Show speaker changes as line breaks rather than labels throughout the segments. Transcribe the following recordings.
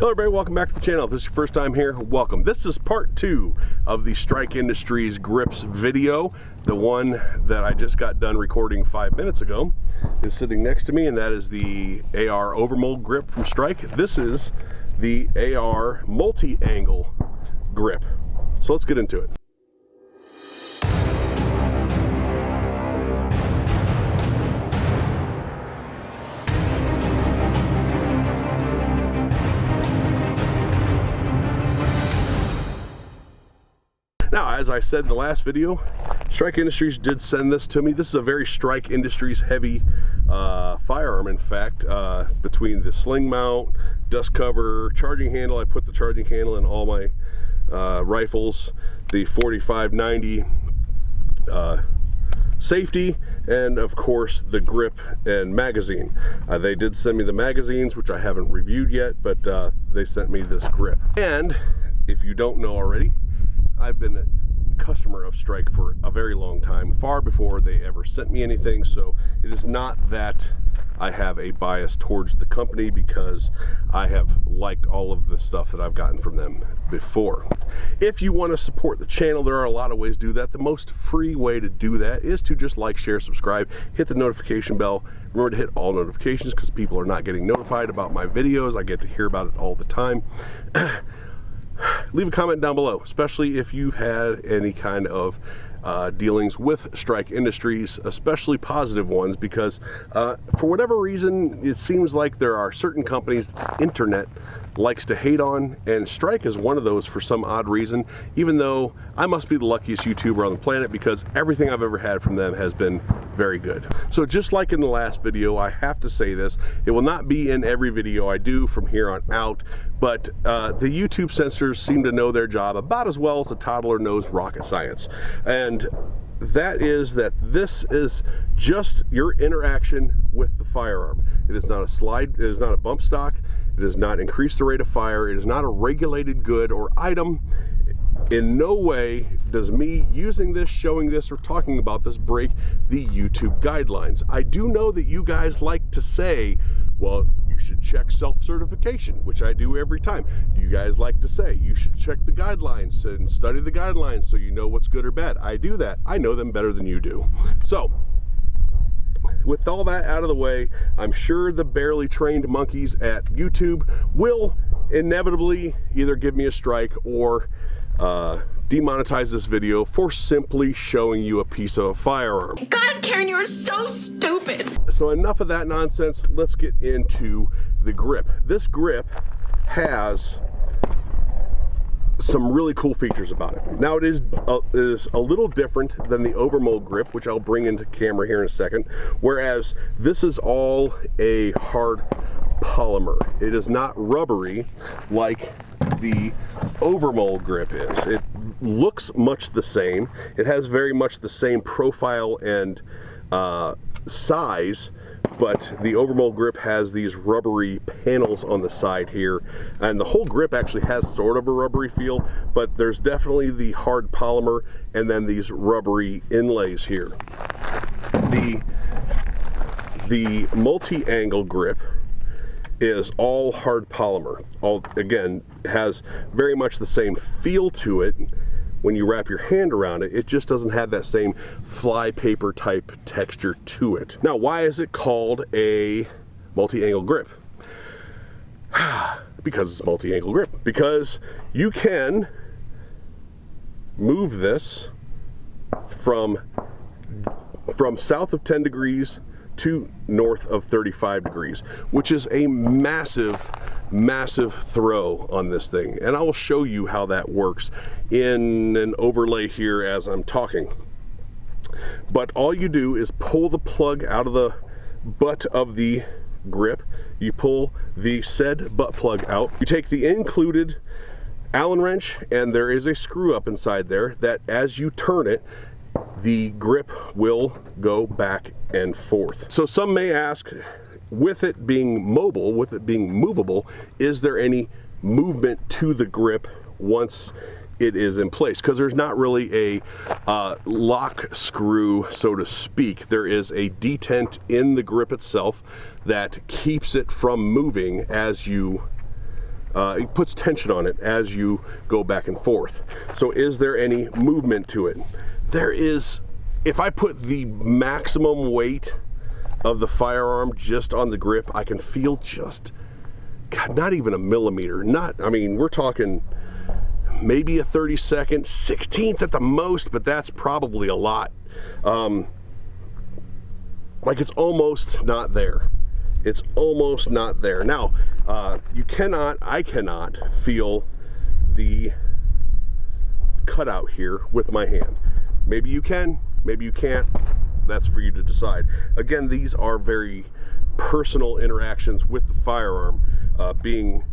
Hello everybody, welcome back to the channel. If this is your first time here, welcome. This is part 2 of the Strike Industries grips video. The one that I just got done recording 5 minutes ago is sitting next to me, and that is the AR overmold grip from Strike. This is the AR multi-angle grip. So let's get into it. Now, as I said in the last video, Strike Industries did send this to me. This is a very Strike Industries heavy firearm. In fact, between the sling mount, dust cover, charging handle, I put the charging handle in all my rifles, the 45-90 safety, and of course the grip and magazine. They did send me the magazines, which I haven't reviewed yet, but they sent me this grip. And if you don't know already, I've been a customer of Strike for a very long time, far before they ever sent me anything, so it is not that I have a bias towards the company, because I have liked all of the stuff that I've gotten from them before. If you want to support the channel, there are a lot of ways to do that. The most free way to do that is to just like, share, subscribe, hit the notification bell. Remember to hit all notifications, because people are not getting notified about my videos. I get to hear about it all the time. Leave a comment down below, especially if you've had any kind of dealings with Strike Industries, especially positive ones, because for whatever reason, it seems like there are certain companies that the internet likes to hate on, and Strike is one of those for some odd reason, even though I must be the luckiest YouTuber on the planet, because everything I've ever had from them has been very good. So just like in the last video, I have to say this, it will not be in every video I do from here on out, but the YouTube censors seem to know their job about as well as a toddler knows rocket science. And that is that this is just your interaction with the firearm. It is not a slide, it is not a bump stock, it does not increase the rate of fire, it is not a regulated good or item. In no way does me using this, showing this, or talking about this break the YouTube guidelines. I do know that you guys like to say, well, you should check self-certification, which I do every time. You guys like to say, you should check the guidelines and study the guidelines so you know what's good or bad. I do that. I know them better than you do. So, with all that out of the way, I'm sure the barely trained monkeys at YouTube will inevitably either give me a strike or demonetize this video for simply showing you a piece of a firearm.
God, Karen, you are so stupid.
So enough of that nonsense. Let's get into the grip. This grip has some really cool features about it. Now it is a little different than the overmold grip, which I'll bring into camera here in a second, whereas this is all a hard polymer. It is not rubbery like the overmold grip is. It looks much the same. It has very much the same profile and size, but the overmold grip has these rubbery panels on the side here, and the whole grip actually has sort of a rubbery feel, but there's definitely the hard polymer and then these rubbery inlays here. The multi-angle grip is all hard polymer. Again, has very much the same feel to it. When you wrap your hand around it, it just doesn't have that same flypaper type texture to it. Now, why is it called a multi-angle grip? Because it's a multi-angle grip. Because you can move this from south of 10 degrees to north of 35 degrees, which is a massive throw on this thing, and I will show you how that works in an overlay here as I'm talking. But all you do is pull the plug out of the butt of the grip, you pull the said butt plug out, you take the included Allen wrench, and there is a screw up inside there that as you turn it, the grip will go back and forth. So some may ask, with it being mobile, with it being movable, is there any movement to the grip once it is in place? Because there's not really a lock screw, so to speak. There is a detent in the grip itself that keeps it from moving as you it puts tension on it as you go back and forth. So is there any movement to it? There is. If I put the maximum weight of the firearm just on the grip, I can feel just, God, not even a millimeter. I mean, we're talking maybe a 32nd, 16th at the most, but that's probably a lot. Like it's almost not there. It's almost not there. Now, I cannot feel the cutout here with my hand. Maybe you can, maybe you can't. That's for you to decide. Again, these are very personal interactions with the firearm, being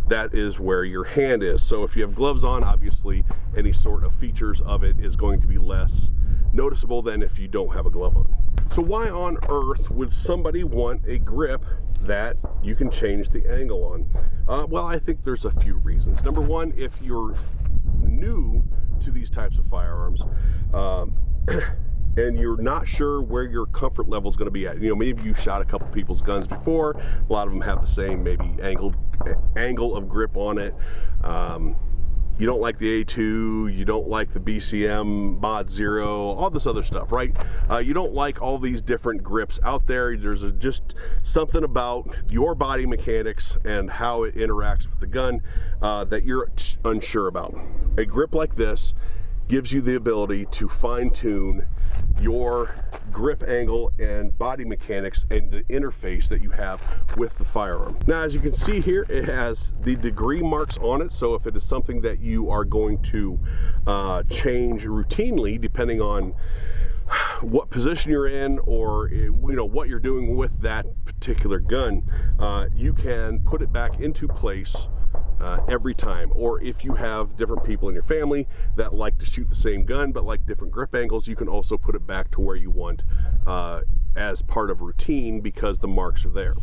that is where your hand is. So if you have gloves on, obviously any sort of features of it is going to be less noticeable than if you don't have a glove on. So why on earth would somebody want a grip that you can change the angle on? Well, I think there's a few reasons. Number one, if you're new to these types of firearms, and you're not sure where your comfort level is going to be at. You know, maybe you've shot a couple people's guns before. A lot of them have the same maybe angle of grip on it. You don't like the A2, you don't like the BCM, Mod 0, all this other stuff, right? You don't like all these different grips out there. There's just something about your body mechanics and how it interacts with the gun that you're unsure about. A grip like this gives you the ability to fine-tune your grip angle and body mechanics and the interface that you have with the firearm. Now, as you can see here, it has the degree marks on it, so if it is something that you are going to change routinely depending on what position you're in, or what you're doing with that particular gun, you can put it back into place every time. Or if you have different people in your family that like to shoot the same gun but like different grip angles, you can also put it back to where you want as part of routine because the marks are there.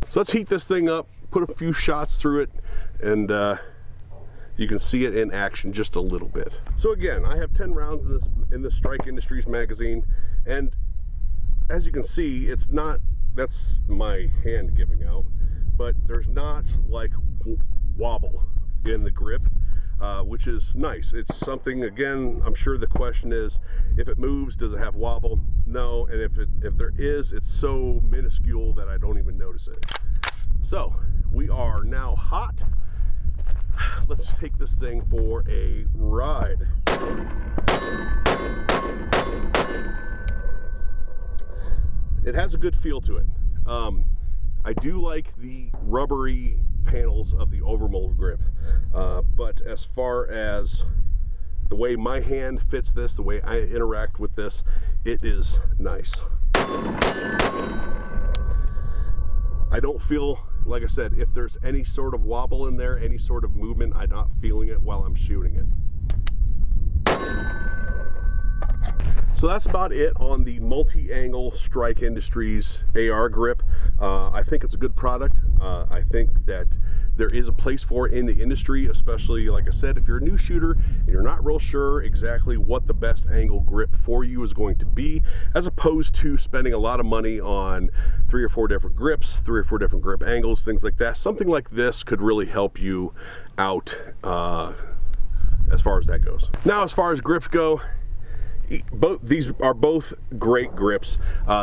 So let's heat this thing up, put a few shots through it, and you can see it in action just a little bit. So again, I have 10 rounds in this Strike Industries magazine, and as you can see, it's not, that's my hand giving out, but there's not like wobble in the grip, which is nice. It's something, again, I'm sure the question is, if it moves, does it have wobble? No, and if there is, it's so minuscule that I don't even notice it. So we are now hot. Let's take this thing for a ride. It has a good feel to it. I do like the rubbery panels of the overmold grip, but as far as the way my hand fits this, the way I interact with this, it is nice. I don't feel, like I said, if there's any sort of wobble in there, any sort of movement, I'm not feeling it while I'm shooting it. So that's about it on the multi-angle Strike Industries AR grip. I think it's a good product. I think that there is a place for it in the industry, especially, like I said, if you're a new shooter and you're not real sure exactly what the best angle grip for you is going to be, as opposed to spending a lot of money on 3 or 4 different grips, 3 or 4 different grip angles, things like that. Something like this could really help you out as far as that goes. Now, as far as grips go, these are both great grips.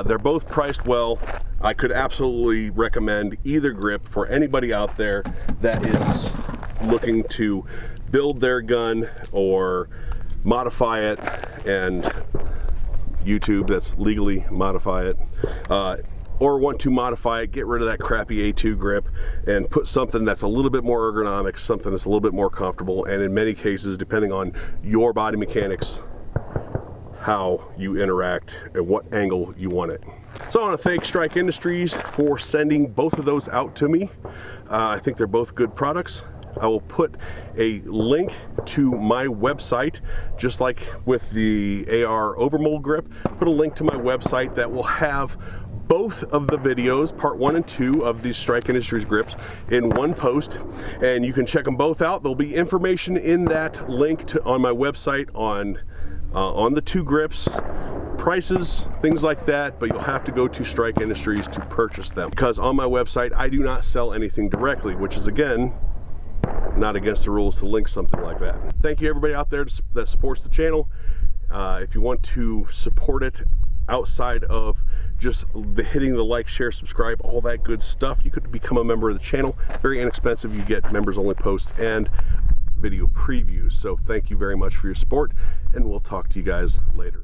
They're both priced well. I could absolutely recommend either grip for anybody out there that is looking to build their gun or modify it, and YouTube, that's legally modify it, or want to modify it, get rid of that crappy A2 grip and put something that's a little bit more ergonomic, something that's a little bit more comfortable, and in many cases, depending on your body mechanics, how you interact and what angle you want it. So I want to thank Strike Industries for sending both of those out to me. I think they're both good products. I will put a link to my website, just like with the AR overmold grip, put a link to my website that will have both of the videos, part 1 and 2 of these Strike Industries grips, in one post, and you can check them both out. There'll be information in that link on my website on the 2 grips, prices, things like that, but you'll have to go to Strike Industries to purchase them, because on my website I do not sell anything directly, which is, again, not against the rules to link something like that. Thank you everybody out there that supports the channel. If you want to support it outside of just hitting the like, share, subscribe, all that good stuff, you could become a member of the channel. Very inexpensive. You get members only posts and video previews. So thank you very much for your support, and we'll talk to you guys later.